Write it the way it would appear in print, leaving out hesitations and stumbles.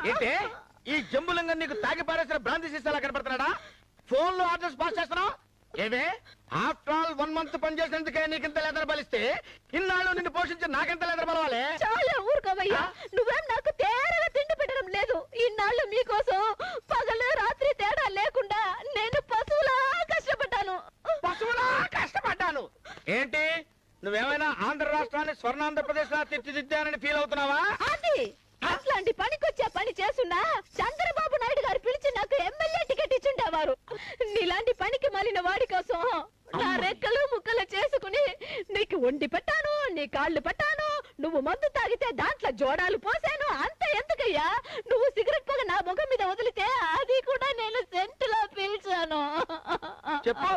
ఏంటే ఈ జంబులింగం నీకు తాగి పారేసిన బ్రాంతి సీసాలా కనపడుతున్నాడా? ఫోన్ లో ఆర్డర్స్ పాస్ చేస్తున్నావు ఏమే? ఆఫ్టర్ ఆల్ 1 month పనిచేసినందుకే నీకింత లేదర బలిస్తే ఇన్నాళ్ళు నిన్ను పోషించి నాకెంత లేదర బలవాలి? చాలా ఊరుకోవయ్యా, నువ్వేం నాకు తేరగా తిండి పెట్టడం లేదు. ఇన్నాళ్ళు మీకోసం పగలు రాత్రి తేడా లేకుండా నేను పశువులా కష్టపడ్డాను. పశువులా కష్టపడ్డాను ఏంటి? నువ్వేమైనా ఆంధ్ర రాష్ట్రాన్ని స్వర్ణాంధ్రప్రదేశ్ లా తీర్చిదిద్దానని ఫీల్ అవుతున్నావా? అది అట్లాంటి పనికొచ్చే పని చేస్తున్నా చంద్రబాబు నాయుడు గారు పిలిచి నాకు ఎమ్మెల్యే టికెట్ ఇచ్చుండేవారు. నీలాంటి పనికి మాలిన వాడి కోసం నా రెక్కలు ముక్కలు చేసుకుని నీకు వండి పెట్టాను, నీ కాళ్ళు పట్టాను. నువ్వు మందు తాగితే దాంట్లో జోడాలు పోసాను. అంత ఎందుకయ్యా? నువ్వు సిగరెట్ పొగ నా ముఖం మీద వదిలితే అది కూడా నేను సెంటులో పీల్చాను. చెప్పు